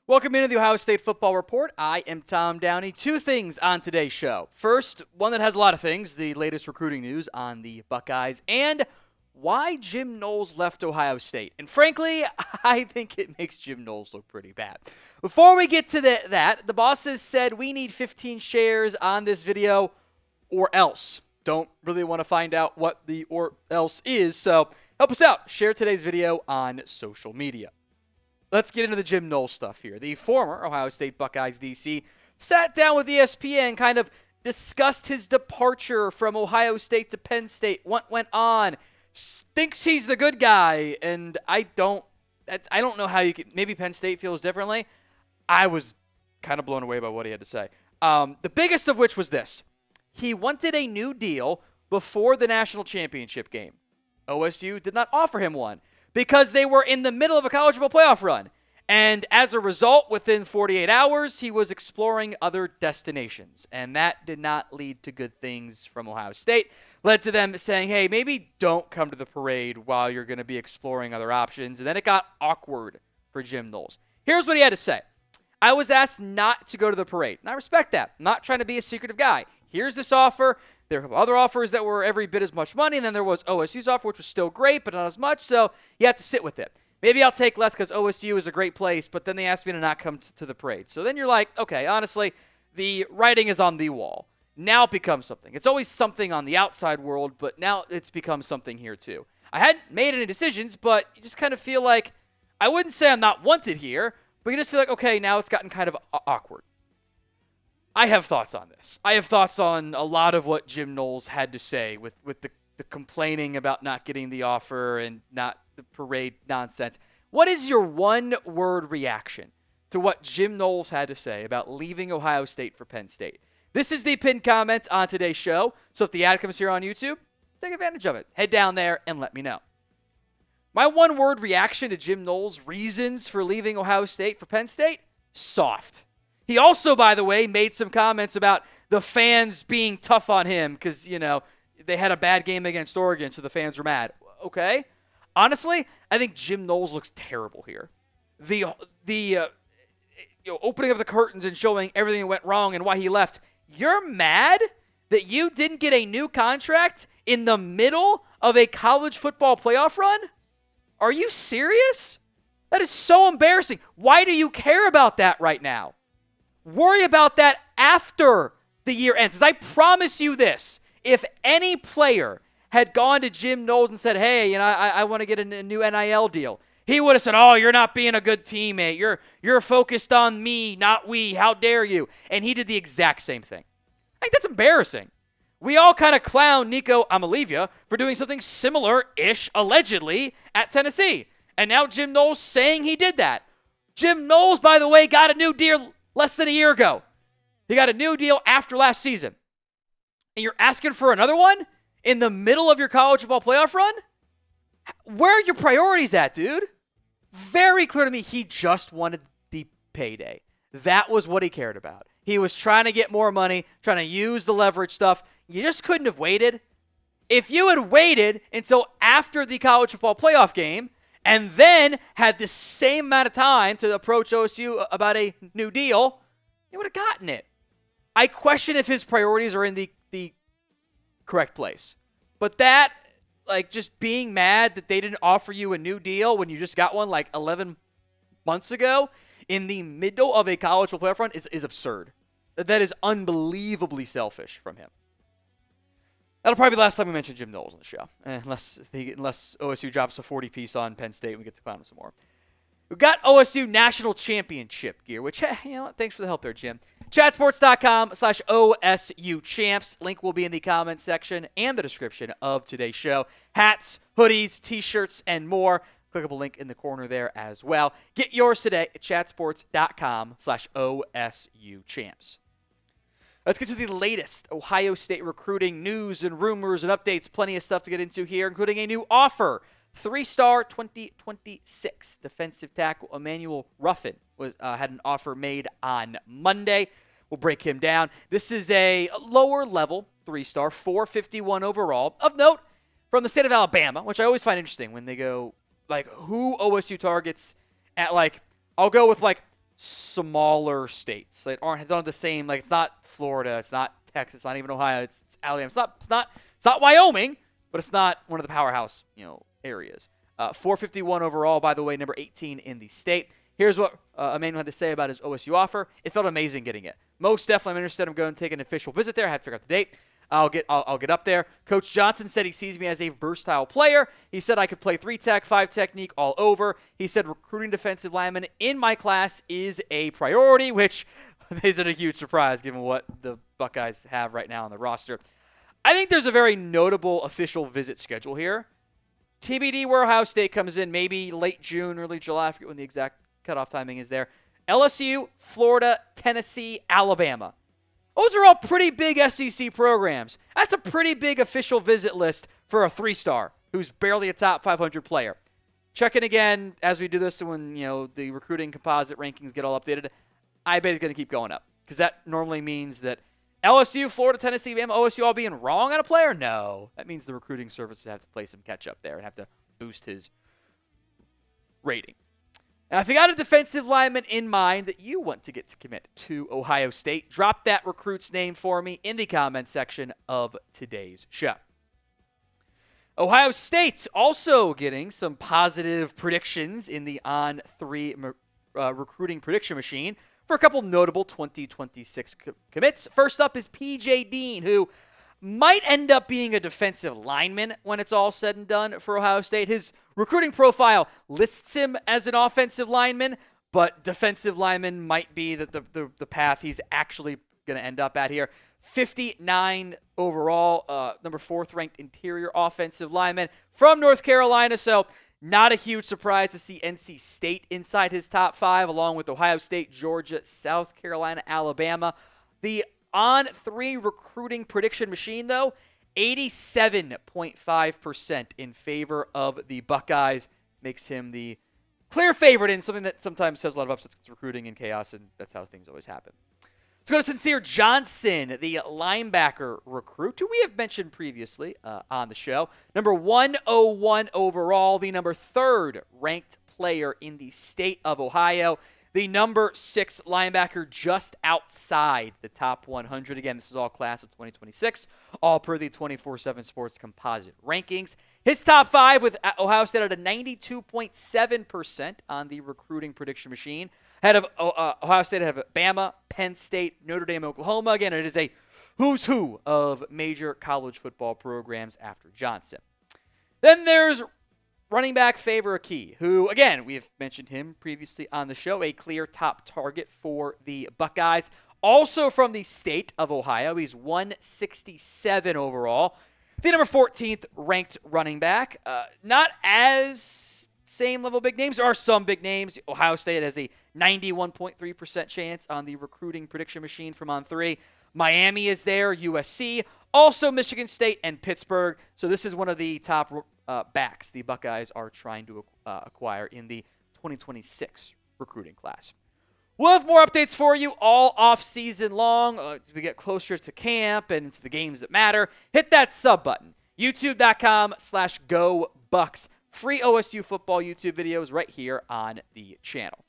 Welcome into the Ohio State Football Report. I am Tom Downey. Two things on today's show. First, one that has a lot of things, the latest recruiting news on the Buckeyes, and why Jim Knowles left Ohio State. And frankly, I think it makes Jim Knowles look pretty bad. Before we get to that, the bosses said we need 15 shares on this video or else. Don't really want to find out what the or else is, so help us out. Share today's video on social media. Let's get into the Jim Knowles stuff here. The former Ohio State Buckeyes DC sat down with ESPN, kind of discussed his departure from Ohio State to Penn State, what went on, thinks he's the good guy, and I don't know how you could, maybe Penn State feels differently. I was kind of blown away by what he had to say. The biggest of which was this. He wanted a new deal before the national championship game. OSU did not offer him one, because they were in the middle of a college football playoff run. And as a result, within 48 hours, he was exploring other destinations. And that did not lead to good things from Ohio State. Led to them saying, hey, maybe don't come to the parade while you're going to be exploring other options. And then it got awkward for Jim Knowles. Here's what he had to say. I was asked not to go to the parade. And I respect that. I'm not trying to be a secretive guy. Here's this offer. There were other offers that were every bit as much money, and then there was OSU's offer, which was still great, but not as much, so you have to sit with it. Maybe I'll take less because OSU is a great place, but then they asked me to not come to the parade. So then you're like, okay, honestly, the writing is on the wall. Now it becomes something. It's always something on the outside world, but now it's become something here too. I hadn't made any decisions, but you just kind of feel like, I wouldn't say I'm not wanted here, but you just feel like, okay, now it's gotten kind of awkward. I have thoughts on this. I have thoughts on a lot of what Jim Knowles had to say with the complaining about not getting the offer and not the parade nonsense. What is your one-word reaction to what Jim Knowles had to say about leaving Ohio State for Penn State? This is the pinned comment on today's show, so if the ad comes here on YouTube, take advantage of it. Head down there and let me know. My one-word reaction to Jim Knowles' reasons for leaving Ohio State for Penn State? Soft. He also, by the way, made some comments about the fans being tough on him because, they had a bad game against Oregon, so the fans were mad. Okay. Honestly, I think Jim Knowles looks terrible here. The opening of the curtains and showing everything that went wrong and why he left. You're mad that you didn't get a new contract in the middle of a college football playoff run? Are you serious? That is so embarrassing. Why do you care about that right now? Worry about that after the year ends. As I promise you this, if any player had gone to Jim Knowles and said, hey, I want to get a new NIL deal, he would have said, oh, you're not being a good teammate. You're focused on me, not we. How dare you? And he did the exact same thing. I think that's embarrassing. We all kind of clown Nico Amalivia for doing something similar-ish, allegedly, at Tennessee. And now Jim Knowles saying he did that. Jim Knowles, by the way, got a new deal less than a year ago. He got a new deal after last season. And you're asking for another one in the middle of your college football playoff run? Where are your priorities at, dude? Very clear to me, he just wanted the payday. That was what he cared about. He was trying to get more money, trying to use the leverage stuff. You just couldn't have waited. If you had waited until after the college football playoff game and then had the same amount of time to approach OSU about a new deal, you would have gotten it. I question if his priorities are in the correct place. But that, just being mad that they didn't offer you a new deal when you just got one 11 months ago in the middle of a college football playoff run is absurd. That is unbelievably selfish from him. That'll probably be the last time we mention Jim Knowles on the show, unless OSU drops a 40-piece on Penn State and we get to clown him some more. We've got OSU National Championship gear, which, thanks for the help there, Jim. Chatsports.com/OSU Champs. Link will be in the comment section and the description of today's show. Hats, hoodies, t-shirts, and more. Clickable link in the corner there as well. Get yours today at chatsports.com/OSU Champs. Let's get to the latest Ohio State recruiting news and rumors and updates. Plenty of stuff to get into here, including a new offer. 3-star 2026 defensive tackle Emmanuel Ruffin had an offer made on Monday. We'll break him down. This is a lower level 3-star, 451 overall. Of note, from the state of Alabama, which I always find interesting when they go, who OSU targets at, I'll go with, smaller states that don't have the same, like it's not Florida, it's not Texas, not even Ohio, it's Alabama, it's not Wyoming, but it's not one of the powerhouse areas. 451 overall, by the way, number 18 in the state. Here's what Emmanuel had to say about his OSU offer. It felt amazing getting it. Most definitely, I'm interested in going to take an official visit there. I have to figure out the date. I'll get up there. Coach Johnson said he sees me as a versatile player. He said I could play 3-tech, 5 technique all over. He said recruiting defensive linemen in my class is a priority, which isn't a huge surprise given what the Buckeyes have right now on the roster. I think there's a very notable official visit schedule here. TBD where Ohio State comes in, maybe late June, early July. I forget when the exact cutoff timing is there. LSU, Florida, Tennessee, Alabama. Those are all pretty big SEC programs. That's a pretty big official visit list for a 3-star who's barely a top 500 player. Check in again as we do this when the recruiting composite rankings get all updated. I bet it's going to keep going up because that normally means that LSU, Florida, Tennessee, Alabama, OSU all being wrong on a player? No. That means the recruiting services have to play some catch-up there and have to boost his rating. Now, if you got a defensive lineman in mind that you want to get to commit to Ohio State, drop that recruit's name for me in the comments section of today's show. Ohio State's also getting some positive predictions in the On3 recruiting prediction machine for a couple notable 2026 commits. First up is P.J. Dean, who might end up being a defensive lineman when it's all said and done for Ohio State. His recruiting profile lists him as an offensive lineman, but defensive lineman might be the path he's actually going to end up at here. 59 overall, number 4th ranked interior offensive lineman from North Carolina, so not a huge surprise to see NC State inside his top 5, along with Ohio State, Georgia, South Carolina, Alabama. The On3 recruiting prediction machine, though, 87.5% in favor of the Buckeyes, makes him the clear favorite in something that sometimes has a lot of upsets. It's recruiting and chaos, and that's how things always happen. Let's go to Sincere Johnson, the linebacker recruit, who we have mentioned previously on the show. Number 101 overall, the number 3rd ranked player in the state of Ohio. The number 6 linebacker just outside the top 100. Again, this is all class of 2026, all per the 24/7 Sports composite rankings. His top 5 with Ohio State at a 92.7% on the recruiting prediction machine. Head of Ohio State, ahead of Bama, Penn State, Notre Dame, Oklahoma. Again, it is a who's who of major college football programs after Johnson. Then there's running back Favor Akee, who, again, we have mentioned him previously on the show, a clear top target for the Buckeyes. Also from the state of Ohio, he's 167 overall. The number 14th ranked running back. Not as same level big names. There are some big names. Ohio State has a 91.3% chance on the recruiting prediction machine from On3. Miami is there, USC, also Michigan State and Pittsburgh. So this is one of the top backs the Buckeyes are trying to acquire in the 2026 recruiting class. We'll have more updates for you all off season long as we get closer to camp and to the games that matter. Hit that sub button. YouTube.com/GoBucks. Free OSU football YouTube videos right here on the channel.